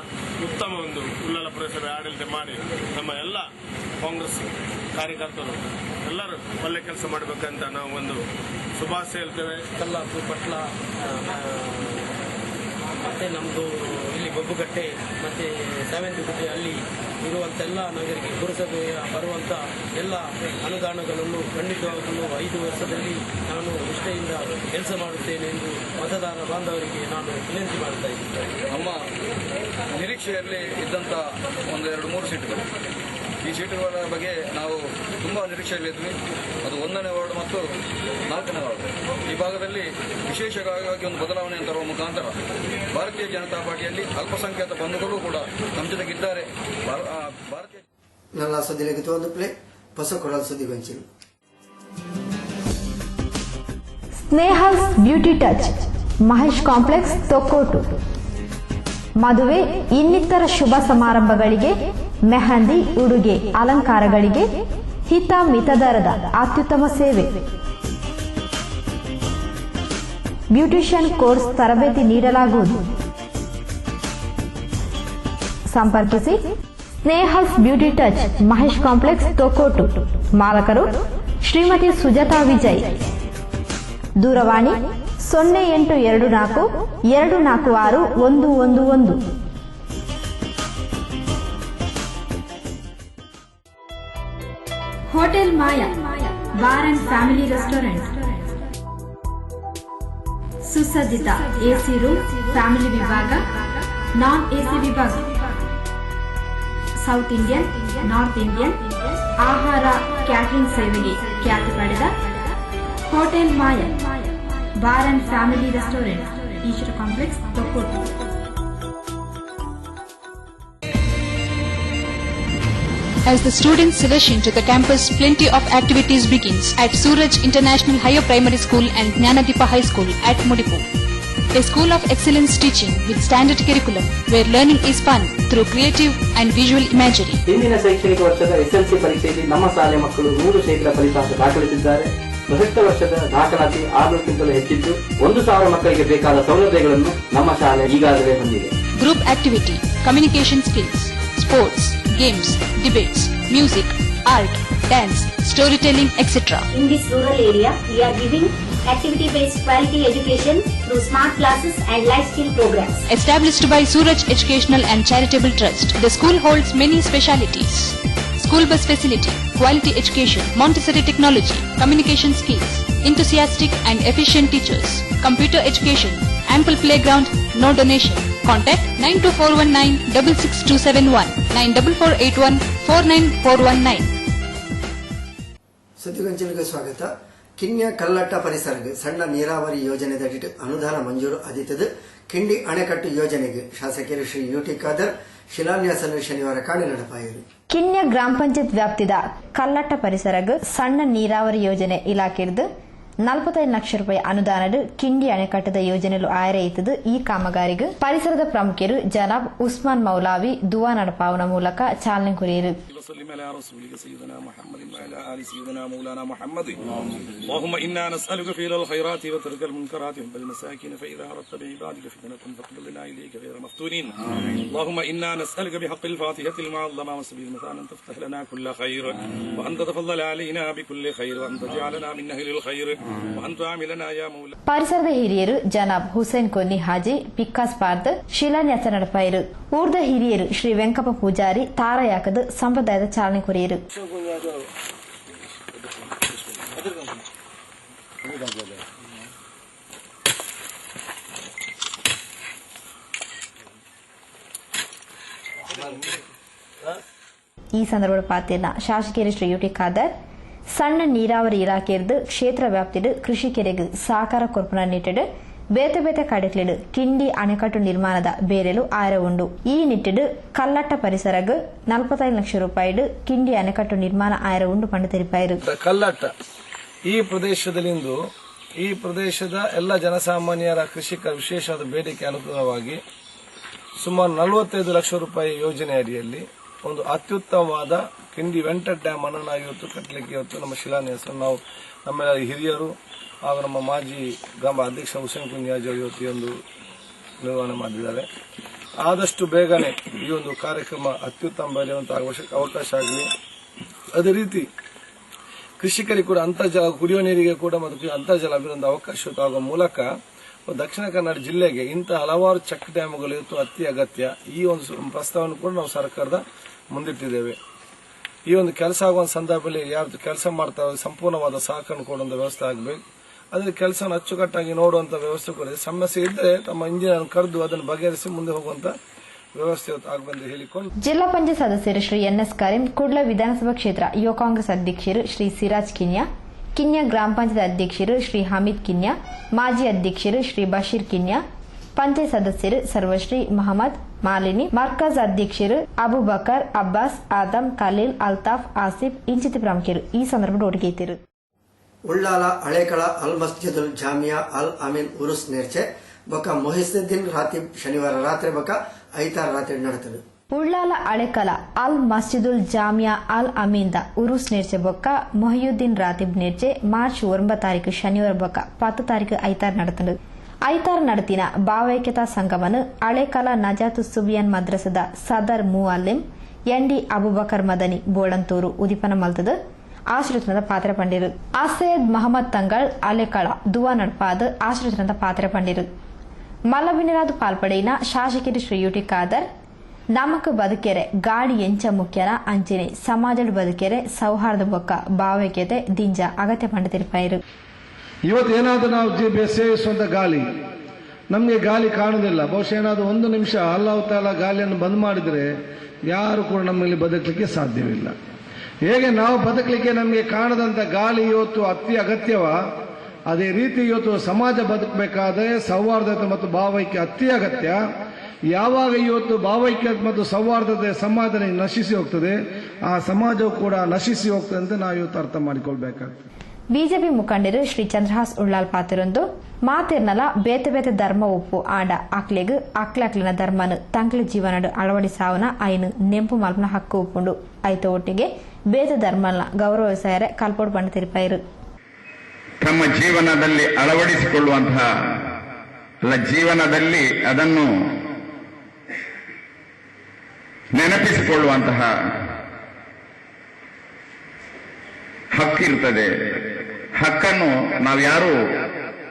ಉತ್ತಮ ಒಂದು ಉಳ್ಳಾಲ ಪುರಸಭೆ ಆಡಳಿತ ಮಾಡಿ ನಮ್ಮ ಎಲ್ಲ ಕಾಂಗ್ರೆಸ್ ಕಾರ್ಯಕರ್ತರು ಎಲ್ಲರೂ ಒಳ್ಳೆ ಕೆಲಸ ಮಾಡಬೇಕಂತ ನಾವು ಒಂದು ಶುಭಾಶಯ ಹೇಳ್ತೇವೆ. ಕಲ್ಲಾಪು ಪಟ್ಲ ಮತ್ತು ನಮ್ಮದು ಇಲ್ಲಿ ಗೊಬ್ಬುಗಟ್ಟೆ ಮತ್ತು ಸೇವಂತಿಗುಡ್ಡೆ ಅಲ್ಲಿ ಇರುವಂಥ ಎಲ್ಲ ನಾಗರಿಕ ಪುರಸಭೆಯ ಬರುವಂಥ ಎಲ್ಲ ಅನುದಾನಗಳನ್ನು ಖಂಡಿತವಾಗಲು 5 ವರ್ಷದಲ್ಲಿ ನಾನು ನಿಷ್ಠೆಯಿಂದ ಕೆಲಸ ಮಾಡುತ್ತೇನೆ ಎಂದು ಮತದಾರ ಬಾಂಧವರಿಗೆ ನಾನು ವಿನಂತಿ ಮಾಡ್ತಾ ಇದ್ದೇನೆ. ನಮ್ಮ ನಿರೀಕ್ಷೆಯಲ್ಲಿ ಇದ್ದಂಥ 1-2-3 ಸೀಟುಗಳು, ಈ ಸೀಟುಗಳ ಬಗ್ಗೆ ನಾವು ತುಂಬ ನಿರೀಕ್ಷೆಯಲ್ಲಿದ್ವಿ. ಅದು 1ನೇ ವಾರ್ಡ್ ಮತ್ತು 4ನೇ ವಾರ್ಡ್. ಈ ಭಾಗದಲ್ಲಿ ವಿಶೇಷವಾಗಿ ಒಂದು ಬದಲಾವಣೆಯನ್ನು ತರುವ ಮುಖಾಂತರ ಭಾರತೀಯ ಜನತಾ ಪಾರ್ಟಿಯಲ್ಲಿ ಅಲ್ಪಸಂಖ್ಯಾತ ಬಂಧುಗಳು ಕೂಡ ನಮ್ಮ ಜೊತೆಗಿದ್ದಾರೆ. ಭಾರತೀಯ ನಲ್ಲ ಸುದ್ದಿಗೆ ಒಂದು ಪ್ಲೇ ಹೊಸ ಕೊಡಲ್ ಸುದ್ದಿ ಗೊಂಚಿಲು Snehal's beauty touch Mahesh complex Thokkottu ಮದುವೆ ಇನ್ನಿತರ ಶುಭ ಸಮಾರಂಭಗಳಿಗೆ ಮೆಹಂದಿ ಉಡುಗೆ ಅಲಂಕಾರಗಳಿಗೆ ಹಿತ ಮಿತದರದ ಅತ್ಯುತ್ತಮ ಸೇವೆ ಬ್ಯೂಟಿಷಿಯನ್ ಕೋರ್ಸ್ ತರಬೇತಿ ನೀಡಲಾಗುವುದು ಸಂಪರ್ಕಿಸಿ Snehal's beauty touch Mahesh complex Thokkottu ಮಾಲಕರು ಶ್ರೀಮತಿ ಸುಜಾತಾ ವಿಜಯ್ ದೂರವಾಣಿ 0824 246 111 hotel Maya bar and family restaurant ಸುಸಜ್ಜಿತ ಎಸಿ ರೂಮ್, ಫ್ಯಾಮಿಲಿ ವಿಭಾಗ, ನಾನ್ ಎಸಿ ವಿಭಾಗ, ಸೌತ್ ಇಂಡಿಯನ್, ನಾರ್ತ್ ಇಂಡಿಯನ್ ಆಹಾರ ಕ್ಯಾಟರಿಂಗ್ ಸೇವೆಗೆ ಖ್ಯಾತಿ ಪಡೆದ hotel Maya bar and family restaurant, Eshwara complex, Thokkottu. As the students selection to the campus, plenty of activities begins at Suraj International Higher Primary School and Jnanadeepa High School at Mudipu. A school of excellence teaching with standard curriculum where learning is fun through creative and visual imagery. ಹಿಂದಿನ ಶೈಕ್ಷಣಿಕ ವರ್ಷದ SLC ಪರೀಕ್ಷೆಯಲ್ಲಿ ನಮ್ಮ ಶಾಲೆ ಮಕ್ಕಳು 100% ಫಲಿತಾಂಶ ದಾಖಲಿಸಿದ್ದಾರೆ. ಪ್ರಸಕ್ತ ವರ್ಷದ ದಾಖಲಾತಿ 600ಕ್ಕಿಂತಲೂ ಹೆಚ್ಚಿದ್ದು 1,000 ಮಕ್ಕಳಿಗೆ ಬೇಕಾದ ಸೌಲಭ್ಯಗಳನ್ನು ನಮ್ಮ ಶಾಲೆ ಈಗಾಗಲೇ ಹೊಂದಿದೆ. Group activity, communication skills, sports, games, debates, music, art, dance, storytelling, etc. In this rural area, we are giving activity-based quality education through smart classes and life skill programs. Established by Suraj Educational and Charitable Trust, the school holds many specialities. School bus facility, quality education, Montessori technology, communication skills, enthusiastic and efficient teachers, computer education, ample playground, no donation. Contact 92419 66271 94481 49419. ಸುದ್ದಿಗೊಂಚಲಿಗೆ ಸ್ವಾಗತ. ಕಿನ್ಯ ಕಲ್ಲಟ್ಟ ಪರಿಸರಗೆ ಸಣ್ಣ ನೀರಾವರಿ ಯೋಜನೆದಡಿ ಅನುದಾನ ಮಂಜೂರು ಆದಿತ್ತದು. ಕಿಂಡಿ ಅಣೆಕಟ್ಟು ಯೋಜನೆಗೆ ಶಾಸಕರು ಶ್ರೀ ಯುಟಿ ಖಾದರ್ ಶಿಲಾನ್ಯಾಸನ ಶನಿವಾರ ಕಾಣೆ ನಡಪಾಯಿರು. ಕಿನ್ಯ ಗ್ರಾಮ ಪಂಚಾಯತ್ ವ್ಯಾಪ್ತಿದ ಕಲ್ಲಟ್ಟ ಪರಿಸರಗ್ ಸಣ್ಣ ನೀರಾವರಿ ಯೋಜನೆ ಇಲಾಖೆದು 45 ಲಕ್ಷ ರೂಪಾಯಿ ಅನುದಾನದ ಕಿಂಡಿ ಅಣೆಕಟ್ಟದ ಯೋಜನೆಲು ಆಯ್ರೆಯಿತದು. ಈ ಕಾಮಗಾರಿಗೆ ಪರಿಸರದ ಪ್ರಮುಖರು ಜನಾಬ್ ಉಸ್ಮಾನ್ ಮೌಲಾವಿ ದುವಾ ನಡಪಾವನ ಮೂಲಕ ಚಾಲನೆ ಕೊರಿಯರು. اللهم إنا نسألك فعل الخيرات وترك المنكرات وحب المساكين فإذا أردت بعبادك فتنة فاقبلنا إليك غير مفتونين. اللهم إنا نسألك بحق الفاتحة المعظمة وسبيل المثانة أن تفتح لنا كل خير وأن تتفضل علينا بكل خير وأن تجعلنا من أهل الخير وأن تعاملنا يا مولا. ಪರಿಸರದ ಹಿರಿಯರು ಜನಾಬ್ ಹುಸೇನ್ ಕೊನ್ನಿ ಹಾಜಿ ಪಿಕ್ಕಾಸ್ ಪಾರ್ದ್ ಶಿಲಾನ್ಯಾಸ ನಡಪಾಯಿರು. ಊರ್ದ ಹಿರಿಯರು ಶ್ರೀ ವೆಂಕಪ್ಪ ಪೂಜಾರಿ ತಾರಯಾಕದ ಸಂಪ್ರದಾಯದ ಚಾಲನೆ ಕೊರಿಯರು. ಈ ಸಂದರ್ಭದ ಪಾತಿನ ಶಾಸಕರು ಶ್ರೀ ಯುಟಿ ಖಾದರ್ ಸಣ್ಣ ನೀರಾವರಿ ಇಲಾಖೆಯದು ಕ್ಷೇತ್ರ ವ್ಯಾಪ್ತಿಡ್ ಕೃಷಿ ಕೆರೆಗೆ ಸಹಕಾರ ಕೊರ್ಪನ ನೀಟೆಡ್ ಬೇತೆ ಬೇತೆ ಕಡೆಕ್ಲಿಡ್ ಕಿಂಡಿ ಅಣೆಕಟ್ಟು ನಿರ್ಮಾಣದ ಬೇರೆಲು ಆಯ್ರ ಉಂಡು. ಈ ನಿಟ್ಟಿಡ್ ಕಲ್ಲಟ್ಟ ಪರಿಸರಗ್ 45 ಲಕ್ಷ ರೂಪಾಯಿಡ್ ಕಿಂಡಿ ಅಣೆಕಟ್ಟು ನಿರ್ಮಾಣ ಆಯ್ರ ಉಂಡು ಪಂಡು ತೆರಿಪಾಯಿರು. ಕಲ್ಲಟ್ಟ ಈ ಪ್ರದೇಶದಲ್ಲಿಂದು ಈ ಪ್ರದೇಶದ ಎಲ್ಲ ಜನಸಾಮಾನ್ಯರ ಕೃಷಿಕರ ವಿಶೇಷವಾದ ಬೇಡಿಕೆ ಅನುಗುಣವಾಗಿ ಸುಮಾರು 45 ಲಕ್ಷ ರೂಪಾಯಿ ಯೋಜನೆ ಅಡಿಯಲ್ಲಿ ಒಂದು ಅತ್ಯುತ್ತಮವಾದ ಕಿಂಡಿ ವೆಂಟರ್ ಡ್ಯಾಮ್ ಅನ್ನು ನಾವು ಇವತ್ತು ಕಟ್ಟಲಿಕ್ಕೆ ಇವತ್ತು ನಮ್ಮ ಶಿಲಾನ್ಯಾಸ ನಾವು ನಮ್ಮೆಲ್ಲ ಹಿರಿಯರು ಹಾಗೂ ನಮ್ಮ ಮಾಜಿ ಗ್ರಾಮ ಅಧ್ಯಕ್ಷ ಹುಸೇನ್ ಕುನ್ಯಾಜಿ ಇವತ್ತು ಈ ಒಂದು ನಿರ್ವಹಣೆ ಮಾಡಿದ್ದಾರೆ. ಆದಷ್ಟು ಬೇಗನೆ ಈ ಒಂದು ಕಾರ್ಯಕ್ರಮ ಅತ್ಯುತ್ತಮ ಬೆಳೆಯುವಂತಹ ಅವಕಾಶ ಆಗಲಿ. ಅದೇ ರೀತಿ ಕೃಷಿಕರಿಗೆ ಕೂಡ ಅಂತರ್ಜಲ ಕುಡಿಯುವ ನೀರಿಗೆ ಕೂಡ ಮತ್ತು ಅಂತರ್ಜಲ ಅಭಿವೃದ್ಧಿ ಅವಕಾಶ ಆಗುವ ಮೂಲಕ ದಕ್ಷಿಣ ಕನ್ನಡ ಜಿಲ್ಲೆಗೆ ಇಂತಹ ಹಲವಾರು ಚೆಕ್ ಡ್ಯಾಮ್ಗಳು ಇವತ್ತು ಅತಿ ಅಗತ್ಯ. ಈ ಒಂದು ಪ್ರಸ್ತಾವನೆ ಕೂಡ ನಾವು ಸರ್ಕಾರದ ಮುಂದಿಟ್ಟಿದ್ದೇವೆ. ಈ ಒಂದು ಕೆಲಸ ಆಗುವ ಸಂದರ್ಭದಲ್ಲಿ ಯಾರು ಕೆಲಸ ಮಾಡ್ತಾರೆ ಸಂಪೂರ್ಣವಾದ ಸಹಕಾರ ಕೊಡುವಂತ ವ್ಯವಸ್ಥೆ ಆಗಬೇಕು. ಅದ್ರ ಕೆಲಸ ಅಚ್ಚುಕಟ್ಟಾಗಿ ನೋಡುವಂತ ವ್ಯವಸ್ಥೆ ಕೂಡ ಸಮಸ್ಯೆ ಇದ್ದರೆ ತಮ್ಮ ಇಂಜಿನಿಯರ್ ಕರೆದು ಅದನ್ನು ಬಗೆಹರಿಸಿ ಮುಂದೆ ಹೋಗುವಂತ ವ್ಯವಸ್ಥೆ ಆಗಬಂದು ಹೇಳಿಕೊಂಡು ಜಿಲ್ಲಾ ಪಂಚಾಯತ್ ಸದಸ್ಯರು ಶ್ರೀ ಎನ್ಎಸ್ ಕರೀಂ, ಕುಡ್ಲ ವಿಧಾನಸಭಾ ಕ್ಷೇತ್ರ ಯುವ ಕಾಂಗ್ರೆಸ್ ಅಧ್ಯಕ್ಷರು ಶ್ರೀ ಸಿರಾಜ್ ಕಿನ್ಯಾ, ಕಿನ್ಯಾ ಗ್ರಾಮ ಪಂಚಾಯತ್ ಅಧ್ಯಕ್ಷರು ಶ್ರೀ ಹಮೀದ್ ಕಿನ್ಯಾ, ಮಾಜಿ ಅಧ್ಯಕ್ಷರು ಶ್ರೀ ಬಶೀರ್ ಕಿನ್ಯಾ, ಪಂಚಾಯತ್ ಸದಸ್ಯರು ಸರ್ವಶ್ರೀ ಮಹಮ್ಮದ್ ಮಾಲಿನಿ, ಮರ್ಕಜ್ ಅಧ್ಯಕ್ಷರು ಅಬುಬಕರ್, ಅಬ್ಬಾಸ್, ಆದಂ, ಖಲೀಲ್, ಅಲ್ತಾಫ್, ಆಸಿಫ್ ಇಂಚಿತ ಪ್ರಮುಖರು ಈ ಸಂದರ್ಭದಲ್ಲಿ ಒಟ್ಟಿಗೆ ಇದ್ದರು. ಉಳ್ಳಾಲ ಹಳೇಕಳ ಅಲ್ ಮಸ್ಜಿದುಲ್ ಜಾಮಿಯಾ ಅಲ್ ಅಮೀನ್ ಉರುಸ್ ನೇರ್ಚೆ ಬೊಕ ಮೊಹಿಸುದ್ದೀನ್ ರಾತೀಬ್ ಶನಿವಾರ ರಾತ್ರಿ ಬೊಕ ಐತಾರ ರಾತ್ರಿ ನಡೆತದೆ. ಉಳ್ಳಾಲ ಹಳೇಕಲ ಅಲ್ ಮಸ್ಜಿದುಲ್ ಜಾಮಿಯಾ ಅಲ್ ಅಮೀನ್ದ ಉರುಸ್ ನೇರ್ಚೆ ಬೊಕ್ಕ ಮೊಹಿಯುದ್ದೀನ್ ರಾತೀಬ್ ನೇರ್ಚೆ ಮಾರ್ಚ್ 9 ತಾರೀಕು ಶನಿವಾರ ಬೊಕ್ಕ 10 ತಾರೀಕು ಐತಾರ ನಡೆತದೆ. ಐತಾರ ನಡತಿನ ಭಾವೈಕ್ಯತಾ ಸಂಘವನ್ನು ಹಳೇಕಲ ನಜಾತು ಸುಬಿಯಾನ್ ಮದ್ರಸದ ಸದರ್ ಮುಅಲ್ಲಿಂ ಎಂಡಿ ಅಬುಬಕರ್ ಮದನಿ ಬೋಳಂತೂರು ಉದಿಪನ ಮಲ್ತದ ಆಶ್ರಿತನದ ಪಾತ್ರ ಪಂಡಿರು. ಆಸೈದ್ ಮಹಮ್ಮದ್ ತಂಗಳ್ ಹಳೇಕಳ ದುವಾ ನಡ್ಪಾದ ಆಶ್ರಿತನದ ಪಾತ್ರ ಪಂಡಿರು. ಮಲ್ಲಬಿನಿರಾದ ಪಾಲ್ಪಡೆಯಿನ ಶಾಸಕರು ಶ್ರೀ ಯುಟಿ ಖಾದರ್ ನಮಕ್ ಬದುಕೆರೆ ಗಾಡಿ ಎಂಚ ಮುಖ್ಯನ ಅಂಚನೆ ಸಮಾಜದ ಬದುಕೆರೆ ಸೌಹಾರ್ದ ಬೊಕ್ಕ ಭಾವೈಕ್ಯತೆ ದಿಂಜ ಅಗತ್ಯ ಪಂಡ ತಿರುಪಾಯಿರು. ಇವತ್ತು ಏನಾದರೂ ನಾವು ಸೇವಿಸುವಂತ ಗಾಳಿ ನಮಗೆ ಗಾಳಿ ಕಾಣುವುದಿಲ್ಲ. ಬಹುಶಃ ಏನಾದರೂ ಒಂದು ನಿಮಿಷ ಅಲ್ಲಾಹ್ ತಾಲಾ ಗಾಳಿಯನ್ನು ಬಂದ್ ಮಾಡಿದರೆ ಯಾರು ಕೂಡ ನಮ್ಮಲ್ಲಿ ಬದುಕಲಿಕ್ಕೆ ಸಾಧ್ಯವಿಲ್ಲ. ಹೇಗೆ ನಾವು ಬದುಕಲಿಕ್ಕೆ ನಮಗೆ ಕಾಣದಂತ ಗಾಳಿ ಇವತ್ತು ಅತಿ ಅಗತ್ಯವ, ಅದೇ ರೀತಿ ಇವತ್ತು ಸಮಾಜ ಬದುಕಬೇಕಾದ್ರೆ ಸೌಹಾರ್ದತೆ ಮತ್ತು ಭಾವೈಕ್ಯ ಅತಿ ಅಗತ್ಯ. ಯಾವಾಗ ಇವತ್ತು ಭಾವೈಕ್ಯ ಮತ್ತು ಸೌಹಾರ್ದತೆ ಸಮಾಜ ನಶಿಸಿ ಹೋಗ್ತದೆ, ಆ ಸಮಾಜವು ಕೂಡ ನಶಿಸಿ ಹೋಗ್ತದೆ ಅಂತ ನಾವು ಇವತ್ತು ಅರ್ಥ ಮಾಡಿಕೊಳ್ಬೇಕಾಗ್ತದೆ. ಬಿಜೆಪಿ ಮುಖಂಡರು ಶ್ರೀ ಚಂದ್ರಹಾಸ್ ಉಳ್ಳಾಲ್ ಪಾತ್ರರೊಂದು ಮಾತಿರ್ನಲ ಬೇತೆ ಬೇತೆ ಧರ್ಮ ಒಪ್ಪು ಆಂಡ ಅಕ್ಲೆಗ್ ಅಕ್ಲಕ್ಲಿನ ಧರ್ಮನು ತಂಕ್ಲ ಜೀವನಡು ಅಳವಡಿಸಾವನ ಐನು ನೆಂಪು ಮಲ್ಪನ ಹಕ್ಕು ಉಪ್ಪುಂಡು ಐತ ಒಟ್ಟಿಗೆ ಬೇತೆ ಧರ್ಮನ ಗೌರವಿಸಾಯರೆ ಕಲ್ಪೋಡು ಪಂಡ ತಿರುಪಾಯಿರು. ತಮ್ಮ ಜೀವನದಲ್ಲಿ ಅಳವಡಿಸಿಕೊಳ್ಳುವಂತಹ ಜೀವನದಲ್ಲಿ ಅದನ್ನು ನೆನಪಿಸಿಕೊಳ್ಳುವಂತಹ ಹಕ್ಕಿರ್ತದೆ. ಹಕ್ಕನ್ನು ನಾವ್ಯಾರೂ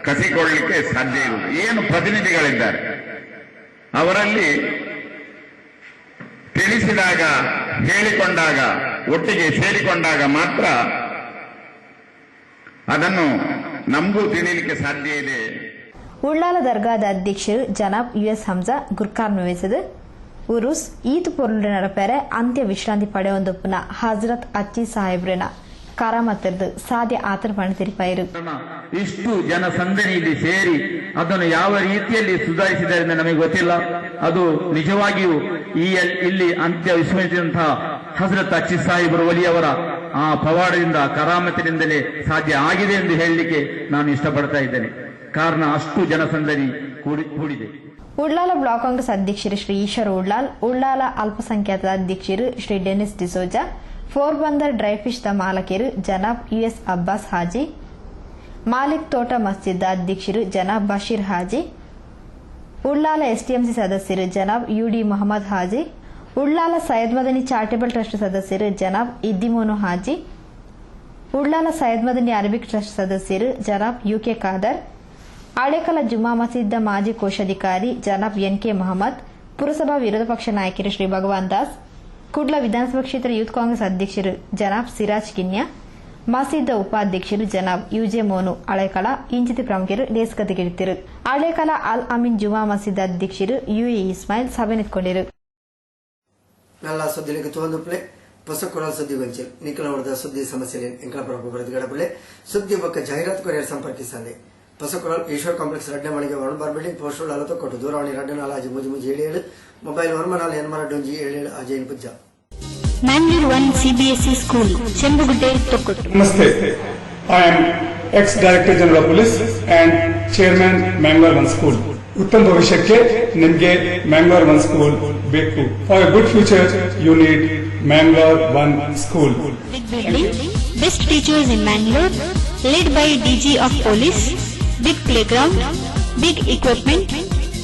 ಕಸಿಕೊಳ್ಳಲಿಕ್ಕೆ ಸಾಧ್ಯ ಇಲ್ಲ. ಏನು ಪ್ರತಿನಿಧಿಗಳಿದ್ದಾರೆ ಅವರಲ್ಲಿ ತಿಳಿಸಿದಾಗ, ಹೇಳಿಕೊಂಡಾಗ, ಒಟ್ಟಿಗೆ ಸೇರಿಕೊಂಡಾಗ ಮಾತ್ರ ಅದನ್ನು ನಮಗೂ ತಿಳಿಯಲಿಕ್ಕೆ ಸಾಧ್ಯ ಇದೆ. ಉಳ್ಳಾಲ ದರ್ಗಾದ ಅಧ್ಯಕ್ಷರು ಜನಾಬ್ ಯುಎಸ್ ಹಂಜಾ ಗುರ್ಕಾರ್ ನುವೆಸದು ಉರುಸ್ ಈದ್ ಪೊರುಳು ನಡಪೆರೆ ಅಂತ್ಯ ವಿಶ್ರಾಂತಿ ಪಡೆಯೊಂದೊಪ್ಪುನ ಹಜರತ್ ಅಚ್ಚಿ ಸಾಹೇಬ್ರೆನ ಕರಾಮತ್ತಿರ್ದು ಸಾಧ್ಯ ಆತನ ಪಣಿತಿರಿಪಾಯಿರು. ಇಷ್ಟು ಜನಸಂದಣಿಯಲ್ಲಿ ಸೇರಿ ಅದನ್ನು ಯಾವ ರೀತಿಯಲ್ಲಿ ಸುಧಾರಿಸಿದರಿಂದ ನಮಗೆ ಗೊತ್ತಿಲ್ಲ. ಅದು ನಿಜವಾಗಿಯೂ ಇಲ್ಲಿ ಅಂತ್ಯ ವಿಸ್ಮರಿಸಿದಂತಹ ಹಜರತ್ ಅಚ್ಚಿ ಸಾಹಿಬರು ವಲಿಯವರ ಆ ಪವಾಡದಿಂದ ಕರಾಮತಿನಿಂದಲೇ ಸಾಧ್ಯ ಆಗಿದೆ ಎಂದು ಹೇಳಲಿಕ್ಕೆ ನಾನು ಇಷ್ಟಪಡ್ತಾ ಇದ್ದೇನೆ. ಕಾರಣ ಅಷ್ಟು ಜನಸಂದಣಿ ಕೂಡಿದೆ. ಉಳ್ಳಾಲ ಬ್ಲಾಕ್ ಕಾಂಗ್ರೆಸ್ ಅಧ್ಯಕ್ಷರು ಶ್ರೀ ಈಶ್ವರ್ ಉಳ್ಳಾಲ್, ಉಳ್ಳಾಲ ಅಲ್ಪಸಂಖ್ಯಾತರ ಅಧ್ಯಕ್ಷರು Shri Denis D'Souza, Porbandar dry fish ದ ಮಾಲಕರು ಜನಾಬ್ ಯುಎಸ್ ಅಬ್ಬಾಸ್ ಹಾಜಿ, ಮಾಲಿಕ್ ತೋಟ ಮಸ್ಜಿದ್ ಅಧ್ಯಕ್ಷರು ಜನಾಬ್ ಬಶೀರ್ ಹಾಜಿ, ಉಳ್ಳಾಲ ಎಸ್ಟಿಎಂಸಿ ಸದಸ್ಯರು ಜನಾಬ್ UD Mohammed Haji, Ullal Syed Madani charitable trust ಸದಸ್ಯರು ಜನಾಬ್ ಇದ್ದಿಮೋನು ಹಾಜಿ, ಉಳ್ಳಾಲ ಸೈಯದ್ ಮದನಿ ಅರಬಿಕ್ ಟ್ರಸ್ಟ್ ಸದಸ್ಯರು ಜನಾಬ್ ಯುಕೆ ಖಾದರ್, ಆಳೇಕಲ ಜುಮಾ ಮಸೀದ್ದ ಮಾಜಿ ಕೋಶಾಧಿಕಾರಿ ಜನಾಬ್ ಎನ್ಕೆ ಮೊಹಮ್ಮದ್, ಪುರಸಭಾ ವಿರೋಧ ಪಕ್ಷ ನಾಯಕರು ಶ್ರೀ ಭಗವಾನ್ ದಾಸ್, ಕುಡ್ಲ ವಿಧಾನಸಭಾ ಕ್ಷೇತ್ರ ಯೂತ್ ಕಾಂಗ್ರೆಸ್ ಅಧ್ಯಕ್ಷರು ಜನಾಬ್ ಸಿರಾಜ್ ಕಿನ್ಯಾ, ಮಸೀದ್ದ ಉಪಾಧ್ಯಕ್ಷರು ಜನಾಬ್ ಯುಜೆ ಮೋನು ಆಳೇಕಲ ಇಂಚಿತಿ ಪ್ರಮುಖರು ಲೇಸ್ಕತೆಗಿಳಿತಿರು. ಆಳೇಕಲ ಅಲ್ ಅಮೀನ್ ಜುಮಾ ಮಸೀದ್ ಅಧ್ಯಕ್ಷರು ಯುಎ ಇಸ್ಮಾಯಿಲ್ ಸಭೆ ನಿಂತ್ಕೊಂಡಿರು. ನಲ್ಲ ಸುದ್ದಿಲಿಗೆ ತೋಂದುಪ್ಲೆ ಹೊಸಕೊರಲ್ ಸುದ್ದಿ ಗೊಂಚಿಲ್ ನಿಖಲವರದ ಸುದ್ದಿ ಸಮಸ್ಯೆ ಎಂಕಲ ಪ್ರಭು ಬರೆದುಗಡಪಲೆ ಸುದ್ದಿ ಬೊಕ್ಕ ಜಾಹೀರಾತು ಕೊರಿಯರ್ ಸಂಪರ್ಕಿಸಂದೆ ಹೊಸಕೊರಲ್ ಈಶ್ವರ್ ಕಾಂಪ್ಲೆಕ್ಸ್ ರಡ್ಡೆ ಮಳಿಗೆ ವರುಣ್ ಬಿಲ್ಡಿಂಗ್ ಪೋಸ್ಟಲ್ 40 ದೂರವಾಣಿ 24 5 mobile 94 ಅಜಯನ್ ಪುಜ್ಜ. Mangalore 1 CBSE School, Chembugudde, Tokkottu. Namaste. I am ex-Director General of Police and Chairman Mangalore 1 School. ಉತ್ತಮ ಭವಿಷ್ಯಕ್ಕೆ ನಿಮಗೆ Mangalore 1 School ಬೇಕು. For a good future, you need Mangalore 1 School. Big building, best teachers in Mangalore, led by DG of Police, big playground, big equipment,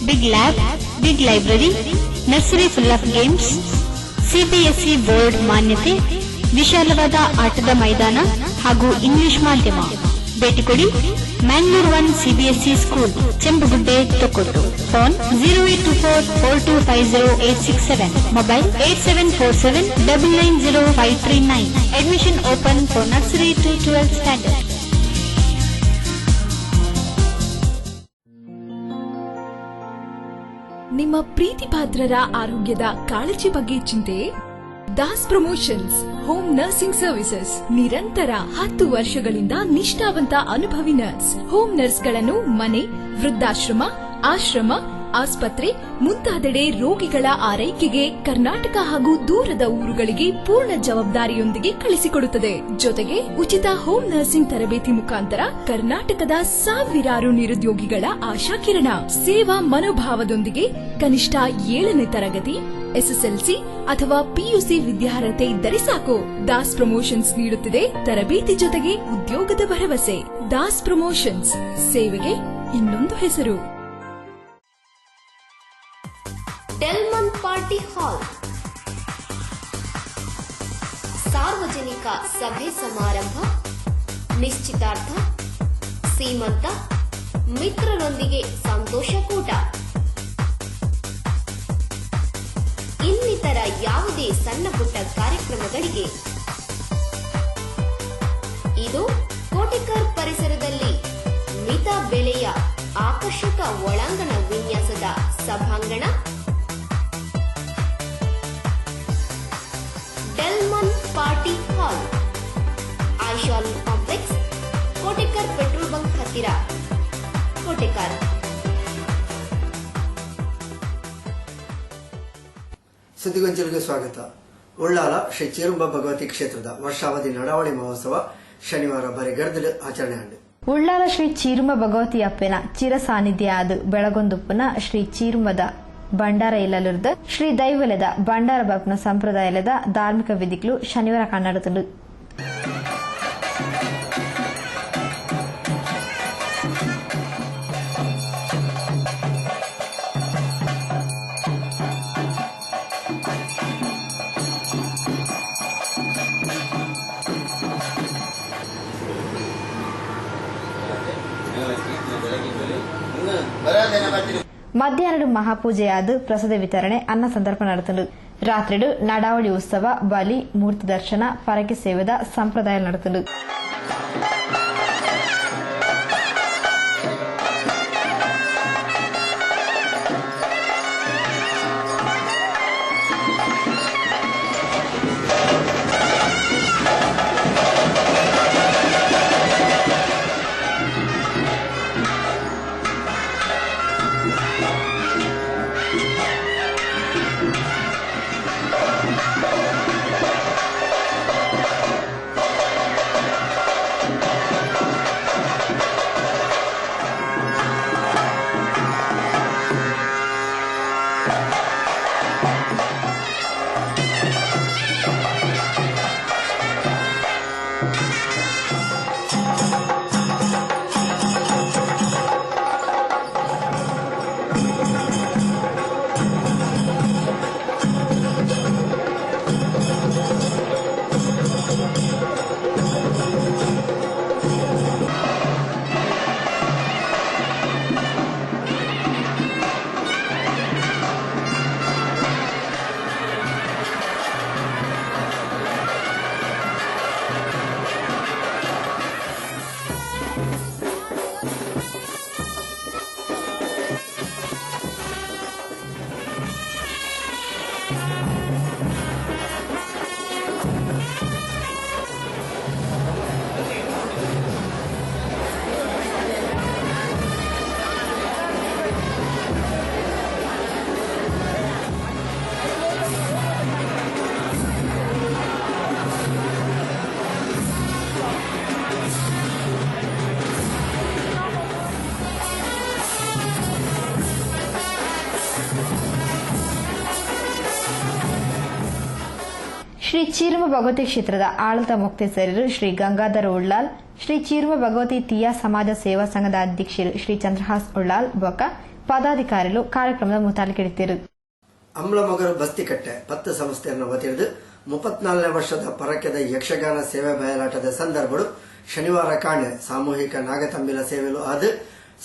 big lab, big library, nursery full of games, CBSE board ಮಾನ್ಯತೆ, ವಿಶಾಲವಾದ ಆಟದ ಮೈದಾನ ಹಾಗೂ English ಮಾಧ್ಯಮ. ಭೇಟಿ ಕೊಡಿ Mangalore 1 CBSE school, Chembugudde, Thokkottu. Phone 0824-4250-867, mobile 8747-990539. Admission open for nursery to 12th standard. ನಿಮ್ಮ ಪ್ರೀತಿ ಪಾತ್ರರ ಆರೋಗ್ಯದ ಕಾಳಜಿ ಬಗ್ಗೆ ಚಿಂತೆ? Das promotions home nursing services ನಿರಂತರ 10 ವರ್ಷಗಳಿಂದ ನಿಷ್ಠಾವಂತ ಅನುಭವಿ ನರ್ಸ್. ಹೋಮ್ ನರ್ಸ್ಗಳನ್ನು ಮನೆ, ವೃದ್ಧಾಶ್ರಮ, ಆಶ್ರಮ, ಆಸ್ಪತ್ರೆ ಮುಂತಾದೆಡೆ ರೋಗಿಗಳ ಆರೈಕೆಗೆ ಕರ್ನಾಟಕ ಹಾಗೂ ದೂರದ ಊರುಗಳಿಗೆ ಪೂರ್ಣ ಜವಾಬ್ದಾರಿಯೊಂದಿಗೆ ಕಳಿಸಿಕೊಡುತ್ತದೆ. ಜೊತೆಗೆ ಉಚಿತ ಹೋಮ್ ನರ್ಸಿಂಗ್ ತರಬೇತಿ ಮುಖಾಂತರ ಕರ್ನಾಟಕದ ಸಾವಿರಾರು ನಿರುದ್ಯೋಗಿಗಳ ಆಶಾಕಿರಣ. ಸೇವಾ ಮನೋಭಾವದೊಂದಿಗೆ ಕನಿಷ್ಠ 7ನೇ ತರಗತಿ, SSLC ಅಥವಾ PUC ವಿದ್ಯಾರ್ಹತೆ ಇದ್ದರೆ ಸಾಕು. ದಾಸ್ ಪ್ರಮೋಷನ್ಸ್ ನೀಡುತ್ತಿದೆ ತರಬೇತಿ ಜೊತೆಗೆ ಉದ್ಯೋಗದ ಭರವಸೆ. ದಾಸ್ ಪ್ರಮೋಷನ್ಸ್, ಸೇವೆಗೆ ಇನ್ನೊಂದು ಹೆಸರು. ಡೆಲ್ಮನ್ ಪಾರ್ಟಿ ಹಾಲ್, ಸಾರ್ವಜನಿಕ ಸಭೆ ಸಮಾರಂಭ, ನಿಶ್ಚಿತಾರ್ಥ, ಸೀಮಂತ, ಮಿತ್ರರೊಂದಿಗೆ ಸಂತೋಷಕೂಟ, ಇನ್ನಿತರ ಯಾವುದೇ ಸಣ್ಣ ಪುಟ್ಟ ಕಾರ್ಯಕ್ರಮಗಳಿಗೆ ಇದು ಕೋಟೆಕರ್ ಪರಿಸರದಲ್ಲಿ ಮಿತ ಬೆಲೆಯ ಆಕರ್ಷಕ ಒಳಾಂಗಣ ವಿನ್ಯಾಸದ ಸಭಾಂಗಣ. Delman party hall, Aishal complex, Kotekar petrol bunk ಹತ್ತಿರ, ಕೋಟೆಕರ್. ಸುದ್ದಿಗೊಂಚಲಿಗೆ ಸ್ವಾಗತ. ಉಳ್ಳಾಲ ಶ್ರೀ ಚೀರುಂಬ ಭಗವತಿ ಕ್ಷೇತ್ರದ ವರ್ಷಾವಧಿ ನಡಾವಳಿ ಮಹೋತ್ಸವ ಶನಿವಾರ ಬರಿಗರ್ದಲು ಆಚರಣೆ ಆಂಡು. ಉಳ್ಳಾಲ ಶ್ರೀ ಚೀರುಂಬ ಭಗವತಿ ಅಪ್ಪನ ಚಿರ ಸಾನ್ನಿಧ್ಯ ಆದು ಬೆಳಗೊಂದುಪ್ಪನ ಶ್ರೀ ಚೀರುಂಬದ ಭಂಡಾರ ಇಲ್ಲಲಿರುದ ಶ್ರೀ ದೈವಲದ ಭಂಡಾರ ಬಪ್ಪನ ಸಂಪ್ರದಾಯದ ಧಾರ್ಮಿಕ ವಿಧಿಗಳು ಶನಿವಾರ ಕನ್ನಡತಲು. ಮಧ್ಯಾಹ್ನ ಮಹಾಪೂಜೆಯಾದ ಪ್ರಸಾದ ವಿತರಣೆ, ಅನ್ನ ಸಂದರ್ಭ ನಡೆತಲು. ರಾತ್ರಿ ನಡಾವಳಿ ಉತ್ಸವ, ಬಲಿ, ಮೂರ್ತಿ ದರ್ಶನ, ಪರಕೆ ಸೇವೆದ ಸಂಪ್ರದಾಯ ನಡೆತಲು. ಶ್ರೀ ಚೀರ್ಮ ಭಗವತಿ ಕ್ಷೇತ್ರದ ಆಡಳಿತ ಮುಕ್ತೇಸರರು ಶ್ರೀ ಗಂಗಾಧರ ಉಳ್ಳಾಲ್, ಶ್ರೀ ಚೀರ್ಮ ಭಗವತಿ ತಿಯಾ ಸಮಾಜ ಸೇವಾ ಸಂಘದ ಅಧ್ಯಕ್ಷರು ಶ್ರೀ ಚಂದ್ರಹಾಸ್ ಉಳ್ಳಾಲ್ ಬೊಕ್ಕ ಪದಾಧಿಕಾರಿಗಳು ಕಾರ್ಯಕ್ರಮದ ಮುತಾಲಿಕೆಡಿದ್ದರು. ಅಮ್ಲಮೊಗರು ಬಸ್ತಿಕಟ್ಟೆ ಪತ್ತು ಸಂಸ್ಥೆಯನ್ನು ವತಿಸಿದ್ದು 34ನೇ ವರ್ಷದ ಪರಕ್ಯದ ಯಕ್ಷಗಾನ ಸೇವೆ ಬಯಲಾಟದ ಸಂದರ್ಭಗಳು ಶನಿವಾರ ಕಾಣೆ ಸಾಮೂಹಿಕ ನಾಗತಂಬಿಲ ಸೇವೆಲು ಆದ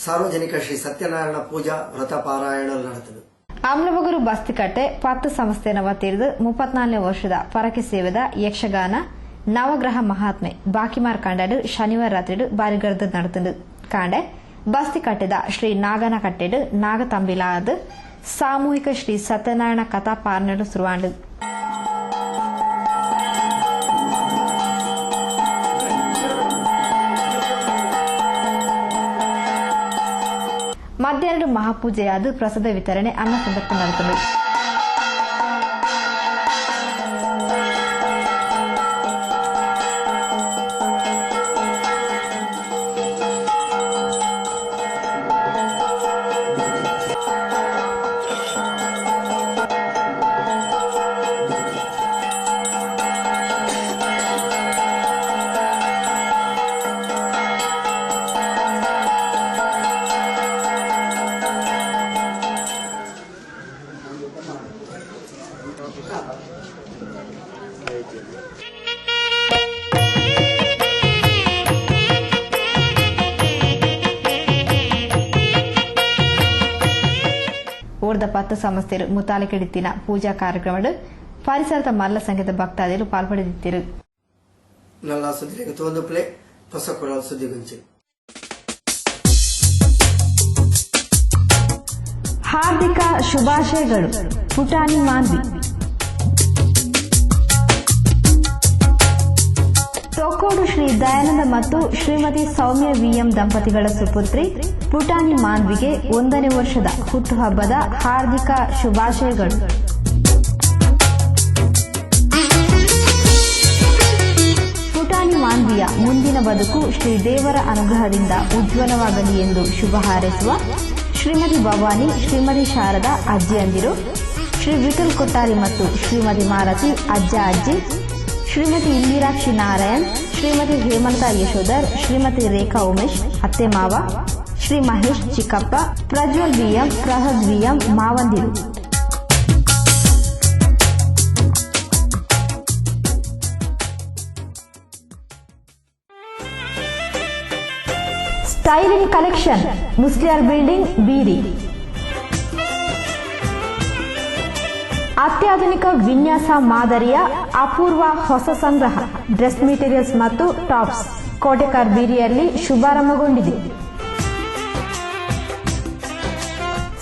ಸಾರ್ವಜನಿಕ ಶ್ರೀ ಸತ್ಯನಾರಾಯಣ ಪೂಜಾ ವ್ರತ ಪಾರಾಯಣ ನಡೆದರು. ಅಮ್ಲಮೊಗರು ಬಸ್ತಿಕಟ್ಟೆ 10 ಸಂಸ್ಥೆಯನ್ನು ವತಿಸಿದ್ದು 34ನೇ ವರ್ಷದ ಪರಕೆ ಸೇವೆದ ಯಕ್ಷಗಾನ ನವಗ್ರಹ ಮಹಾತ್ಮೆ ಬಾಕಿಮಾರ್ ಕಂಡಡು ಶನಿವಾರ ರಾತ್ರಿ ಬಾರಿಗರ್ದ ನಡೆದು ಕಾಂಡೆ ಬಸ್ತಿಕಟ್ಟೆದ ಶ್ರೀ ನಾಗನ ಕಟ್ಟೆಡು ನಾಗತಂಬಿಲ ಆದ ಸಾಮೂಹಿಕ ಶ್ರೀ ಸತ್ಯನಾರಾಯಣ ಕಥಾ ಪಾರ್ನಡು ಶುರುವಾಂಡು. ಮಧ್ಯಾಹ್ನ ಮಹಾಪೂಜೆಯಾದ ಪ್ರಸಾದ ವಿತರಣೆ ಅನ್ನ ಸಂದರ್ಭ ನಡೆದರು. ಊರ್ದ 10 ಸಂಸ್ಥೆರು ಮುತಾಲಿಕೆಡಿತ್ತಿನ ಪೂಜಾ ಕಾರ್ಯಕ್ರಮಗಳು ಪರಿಸರದ ಮಲ್ಲ ಸಂಖ್ಯೆದ ಭಕ್ತಾದಿಗಳು ಪಾಲ್ಪಡೆದಿದ್ದರು. ನಲ್ಲ ಸುದ್ದಿಗೆ ತೋಂದು ಪ್ಲೇ ಹೊಸ ಕೊರಲ್ ಸುದ್ದಿಗುಂಚಿ. ಹಾರ್ದಿಕ ಶುಭಾಶಯಗಳು ಪುಟಾಣಿ ಮಾನ್ವಿ. ತೊಕ್ಕೋಡು ಶ್ರೀ ದಯಾನಂದ ಮತ್ತು ಶ್ರೀಮತಿ ಸೌಮ್ಯ ವಿಎಂ ದಂಪತಿಗಳ ಸುಪುತ್ರಿ ಪುಟಾಣಿ ಮಾನ್ವಿಗೆ 1ನೇ ವರ್ಷದ ಹುಟ್ಟುಹಬ್ಬದ ಹಾರ್ದಿಕ ಶುಭಾಶಯಗಳು. ಪುಟಾಣಿ ಮಾನ್ವಿಯ ಮುಂದಿನ ಬದುಕು ಶ್ರೀ ದೇವರ ಅನುಗ್ರಹದಿಂದ ಉಜ್ವಲವಾಗಲಿ ಎಂದು ಶುಭ ಹಾರೈಸುವ ಶ್ರೀಮತಿ ಭವಾನಿ, ಶ್ರೀಮತಿ ಶಾರದಾ ಅಜ್ಜಿಯಂದಿರು, ಶ್ರೀ ವಿಠಲ್ ಕೊಟ್ಟಾರಿ ಮತ್ತು ಶ್ರೀಮತಿ ಮಾಲತಿ ಅಜ್ಜ ಅಜ್ಜಿ, ಶ್ರೀಮತಿ ಇಂದಿರಾಕ್ಷಿ ನಾರಾಯಣ್, ಶ್ರೀಮತಿ ಹೇಮಂತಾ ಯಶೋಧರ್, ಶ್ರೀಮತಿ ರೇಖಾ ಉಮೇಶ್ ಅತ್ತೆ ಮಾವ, ಶ್ರೀ ಮಹೇಶ್ ಚಿಕ್ಕಪ್ಪ, ಪ್ರಜ್ವಲ್ ವಿಎಂ, ಪ್ರಹದ್ ವಿಎಂ ಮಾವಂದಿರು. Styling collection Musliyar building Beeri. ಅತ್ಯಾಧುನಿಕ ವಿನ್ಯಾಸ ಮಾದರಿಯ ಅಪೂರ್ವ ಹೊಸ ಸಂಗ್ರಹ ಡ್ರೆಸ್ ಮೆಟೀರಿಯಲ್ಸ್ ಮತ್ತು ಟಾಪ್ಸ್ ಕೋಟೆಕಾರ್ ಬೀರಿಯಲ್ಲಿ ಶುಭಾರಂಭಗೊಂಡಿದೆ.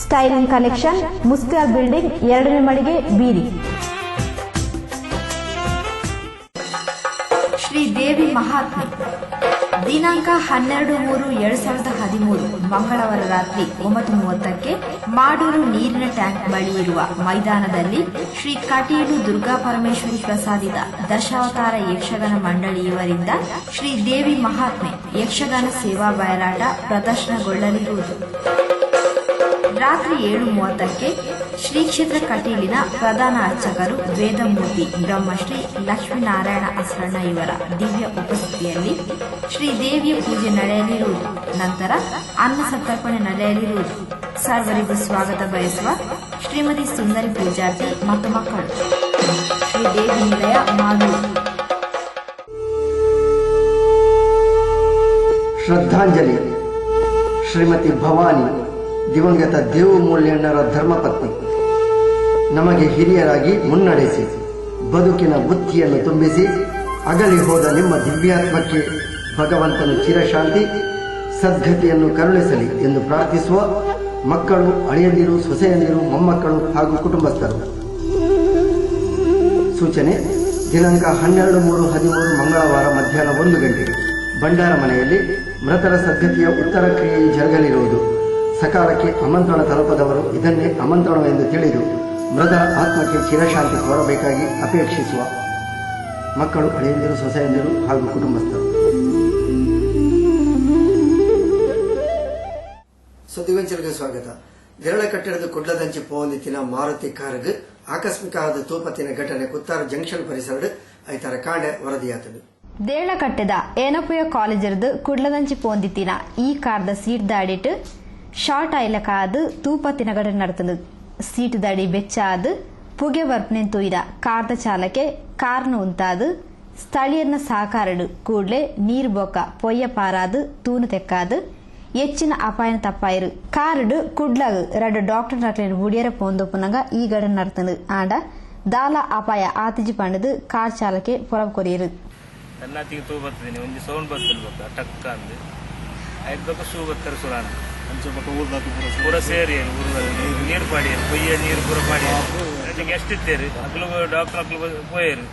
ಸ್ಟೈಲಿಂಗ್ ಕಲೆಕ್ಷನ್ ಮುಸ್ಲಿಯಾರ್ ಬಿಲ್ಡಿಂಗ್ 2ನೇ ಮಳಿಗೆ ಬೀರಿ. ಶ್ರೀ ದೇವಿ ಮಹಾತ್ಮೆ ದಿನಾಂಕ 12/3/2013 ಮಂಗಳವಾರ ರಾತ್ರಿ 9:30ಕ್ಕೆ ಮಾಡೂರು ನೀರಿನ ಟ್ಯಾಂಕ್ ಬಳಿ ಇರುವ ಮೈದಾನದಲ್ಲಿ ಶ್ರೀ ಕಟೀಲು ದುರ್ಗಾ ಪರಮೇಶ್ವರಿ ಪ್ರಸಾದಿತ ದಶಾವತಾರ ಯಕ್ಷಗಾನ ಮಂಡಳಿ ಇವರಿಂದ ಶ್ರೀ ದೇವಿ ಮಹಾತ್ಮೆ ಯಕ್ಷಗಾನ ಸೇವಾ ಬಯಲಾಟ ಪ್ರದರ್ಶನಗೊಳ್ಳಲಿರುವುದು. ರಾತ್ರಿ 7:30ಕ್ಕೆ ಶ್ರೀ ಕ್ಷೇತ್ರ ಕಟೀಲಿನ ಪ್ರಧಾನ ಅರ್ಚಕರು ವೇದಮೂರ್ತಿ ಬ್ರಹ್ಮಶ್ರೀ ಲಕ್ಷ್ಮೀನಾರಾಯಣ ಅಸರಣ್ಣ ಇವರ ದಿವ್ಯ ಉಪಸ್ಥಿತಿಯಲ್ಲಿ ಶ್ರೀ ದೇವಿಯ ಪೂಜೆ ನಡೆಯಲಿರುವುದು. ನಂತರ ಅನ್ನ ಸಂತರ್ಪಣೆ ನಡೆಯಲಿರುವುದು. ಸರ್ವರಿಗೂ ಸ್ವಾಗತ ಬಯಸುವ ಶ್ರೀಮತಿ ಸುಂದರಿ ಪೂಜಾರ್ತಿ ಮತ್ತು ಮಕ್ಕಳು. ಶ್ರೀ ದೇವಿ ನಿಲಯ ಮಾಲೂರು. ಶ್ರದ್ಧಾಂಜಲಿ ಶ್ರೀಮತಿ ಭವಾನಿ ದಿವಂಗತ ದೇವು ಮೂಲ್ಯಣ್ಣರ ಧರ್ಮಪತ್ನಿ. ನಮಗೆ ಹಿರಿಯರಾಗಿ ಮುನ್ನಡೆಸಿ ಬದುಕಿನ ಬುದ್ಧಿಯನ್ನು ತುಂಬಿಸಿ ಅಗಲಿ ಹೋದ ನಿಮ್ಮ ದಿವ್ಯಾತ್ಮಕ್ಕೆ ಭಗವಂತನು ಚಿರಶಾಂತಿ ಸದ್ಗತಿಯನ್ನು ಕರುಣಿಸಲಿ ಎಂದು ಪ್ರಾರ್ಥಿಸುವ ಮಕ್ಕಳು, ಅಳಿಯಂದಿರು, ಸೊಸೆಯಂದಿರು, ಮೊಮ್ಮಕ್ಕಳು ಹಾಗೂ ಕುಟುಂಬಸ್ಥರು. ಸೂಚನೆ: ದಿನಾಂಕ 12/3/13 ಮಂಗಳವಾರ ಮಧ್ಯಾಹ್ನ 1 ಗಂಟೆಗೆ ಭಂಡಾರ ಮನೆಯಲ್ಲಿ ಮೃತರ ಸದ್ಗತಿಯ ಉತ್ತರ ಕ್ರಿಯೆಯು ಜರುಗಲಿರುವುದು. ಸಕಾಲಕ್ಕೆ ಆಮಂತ್ರಣ ತಲುಪದವರು ಇದನ್ನೇ ಆಮಂತ್ರಣವೆಂದು ತಿಳಿದು ಮೃತರ ಆತ್ಮಕ್ಕೆ ಚಿರಶಾಂತಿ ಕೋರಬೇಕಾಗಿ ಅಪೇಕ್ಷಿಸುವ ಮಕ್ಕಳು, ಅಳಿಯಂದಿರು, ಸೊಸೆಯಂದಿರು ಹಾಗೂ ಕುಟುಂಬಸ್ಥರು. ಸುದ್ದಿಗೊಂಚಲಿಗೆ ಸ್ವಾಗತ. ದೇರಳ ಕಟ್ಟಡದ ಕುಡ್ಲದಂಚಿ ಪೋಂದಿತ್ತಿನ ಮಾರುತಿ ಕಾರ್ಗ್ ಆಕಸ್ಮಿಕ ಆದ ತೂಪತ್ತಿನ ಘಟನೆ ಕುತ್ತಾರು ಜಂಕ್ಷನ್ ಪರಿಸರ ಐತರ ಕಾಂಡೆ ವರದಿಯಾತದು. ದೇಳಕಟ್ಟೆದ ಏನಪುಯ ಕಾಲೇಜರ್ದು ಕುಡ್ಲದಂಚಿ ಪೋಂದಿತ್ತಿನ ಈ ಕಾರ್ದ ಸೀಟ್ ದಾಡಿಟ್ಟು ಶಾರ್ಟ್ ಆಯ್ಲಕಾದು ತೂಪತ್ತಿನ ಘಟನೆ ನಡೆತದು. ಸೀಟ್ ದಾಡಿ ಬೆಚ್ಚಾದು ಪುಗೆ ಬರ್ಪನೆನ್ ತೂಯ್ದ ಕಾರ್ದ ಚಾಲಕೆ ಕಾರ್ನು ಉಂತಾದು ಸ್ಥಳೀಯರ್ನ ಸಹಕಾರಡು ಕೂಡ್ಲೆ ನೀರು ಬೊಕ್ಕ ಪೊಯ್ಯ ಪಾರಾದು ತೂನು ತೆಕ್ಕಾದು ಹೆಚ್ಚಿನ ಅಪಾಯನ ತಪ್ಪಾಯಿರು. ಕಾರುಡು ಕುಡ್ಲಾಗ 2 ಡಾಕ್ಟರ್ ನಕ್ಲೇನು ಬುಡಿಯರ ಪೋಂದೊಪ್ಪುನಂಗ ಈ ಘಟನೆ ನಡೆತದು. ಆಂಡ ದಾಲ ಅಪಾಯ ಆತಿಜಿ ಪಂಡದು ಕಾರ್ ಚಾಲಕೆ ಪೊಲಬ ಕೊರಿಯರು. ತನ್ನಾತಿಗೆ ತೂ ಬರ್ತದೀನಿ ಒಂಜಿ ಸೌಂಡ್ ಬರ್ತಲ್ಬೇಕ ಟಕ್ಕ ಅಂದು ಐದ್ಬೇಕ ಶೂ ಬರ್ತಾರೆ ಸುರಾನ್ ಪೂರ ಸೇರಿ ಊರಲ್ಲಿ ನೀರು ಪಾಡಿ ಕೊಯ್ಯ ನೀರು ಪೂರ ಪಾಡಿ ಎಷ್ಟಿತ್ತೇರಿ ಮಕ್ಕಳು ಡಾಕ್ಟರ್ ಮಕ್ಕಳು ಪೋಯರು.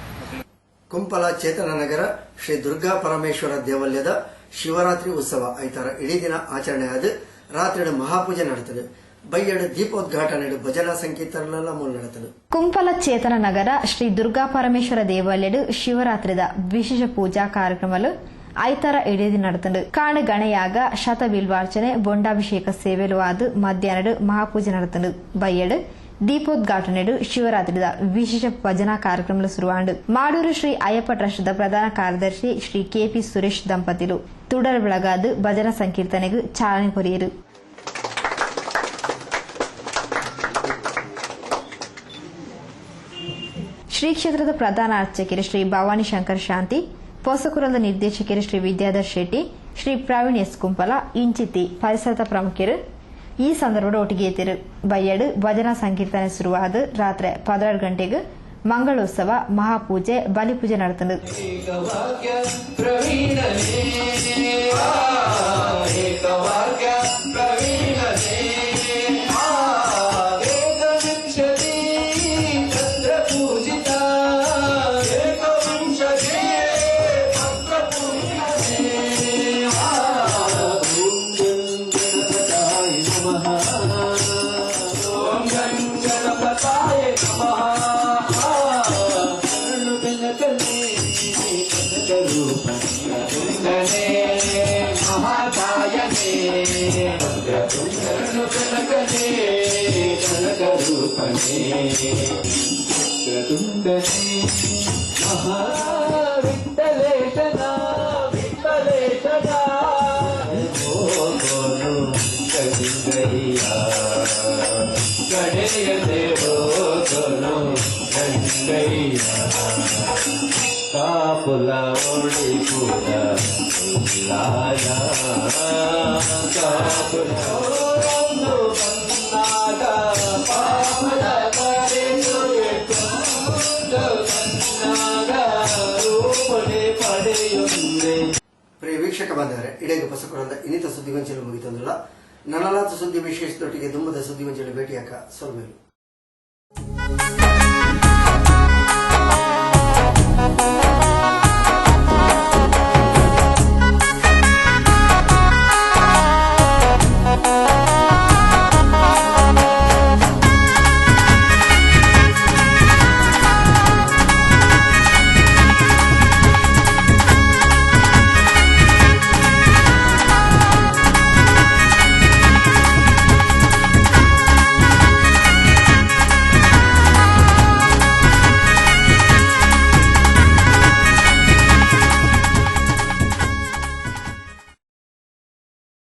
ಕುಂಪಲ ಚೇತನನಗರ ಶ್ರೀ ದುರ್ಗಾ ಪರಮೇಶ್ವರ ದೇವಾಲಯದ ಶಿವರಾತ್ರಿ ಉತ್ಸವ ಐತಾರ ಇಡೀ ದಿನ ಆಚರಣೆ ಆದ ರಾತ್ರಿ ಮಹಾಪೂಜೆ ನಡೆತದೆ. ಬೈಯಡು ದೀಪೋದ್ಘಾಟನೆ ಭಜನಾ ಸಂಕೀರ್ತನೆಲ್ಲ ಮೂಲ ನಡೆತದೆ. ಕುಂಪಲ ಚೇತನ ನಗರ ಶ್ರೀ ದುರ್ಗಾ ಪರಮೇಶ್ವರ ದೇವಾಲಯಡು ಶಿವರಾತ್ರಿದ ವಿಶೇಷ ಪೂಜಾ ಕಾರ್ಯಕ್ರಮಲು ಐತಾರ ಇಡೀ ದಿನ ನಡೆತಂಡು. ಕಾಂಡು ಗಣೆಯಾಗ ಶತ ಬಿಲ್ವಾರ್ಚನೆ ಬೊಂಡಾಭಿಷೇಕ ಸೇವೆಲು ಆದು ಮಧ್ಯಾಹ್ನಡು ಮಹಾಪೂಜೆ ನಡೆತಂಡು. ಬೈಯಡು ದೀಪೋದ್ಘಾಟನೆಡು ಶಿವರಾತ್ರಿದ ವಿಶೇಷ ಭಜನಾ ಕಾರ್ಯಕ್ರಮ ಶುರುವಾಂಡು. ಮಾಡೂರು ಶ್ರೀ ಅಯ್ಯಪ್ಪ ಟ್ರಸ್ಟ್ದ ಪ್ರಧಾನ ಕಾರ್ಯದರ್ಶಿ ಶ್ರೀ ಕೆಪಿ ಸುರೇಶ್ ದಂಪತಿಲು ತುಡರ್ ಬೆಳಗಾದು ಭಜನಾ ಸಂಕೀರ್ತನೆಗೂ ಚಾಲನೆ ಕೊರಿಯರು. ಶ್ರೀ ಕ್ಷೇತ್ರದ ಪ್ರಧಾನ ಅರ್ಚಕರು ಶ್ರೀ ಭವಾನಿ ಶಂಕರ್ ಶಾಂತಿ, ಪೋಸಕುರದ ನಿರ್ದೇಶಕರು ಶ್ರೀ ವಿದ್ಯಾಧರ್ ಶೆಟ್ಟಿ, ಶ್ರೀ ಪ್ರವೀಣ್ ಎಸ್ ಕುಂಪಲ ಇಂಚಿತಿ ಪರಿಸರದ ಪ್ರಮುಖರು ಈ ಸಂದರ್ಭದ ಒಟ್ಟಿಗೆ ಎತ್ತಿರು. ಬೈಯಡು ಭಜನಾ ಸಂಕೀರ್ತನೆ ಶುರುವಾದ ರಾತ್ರಿ 12 ಗಂಟೆಗೆ ಮಂಗಳೋತ್ಸವ, ಮಹಾಪೂಜೆ, ಬಲಿಪೂಜೆ ನಡೆತಂಡು. ಕಾಪುಲ ಓಡಿ ಪೂರ ಲಾಯ ಕಾಪುಲ ಓರನ್ನು ಬಂದಾಗ ಪಾಪದ ಕರೆದು ಬಂದಾಗ ರೂಪಡೆ ಪಡೆಯುಂದೆ. ಪ್ರಿಯ ವೀಕ್ಷಕ ಬಂದರೆ ಇಡೀ ಪಸಕುರದ ಇನ್ನಿತ ಸುದ್ದಿಗೊಂಚಲು ಮುಗಿತಂದಿಲ್ಲ. ನನ್ನಲಾತ ಸುದ್ದಿ ವಿಶೇಷದೊಟ್ಟಿಗೆ ದುಂಬದ ಸುದ್ದಿಗೊಂಚಲು ಭೇಟಿಯಾಕ ಸೊಲ್ಮೇಲು.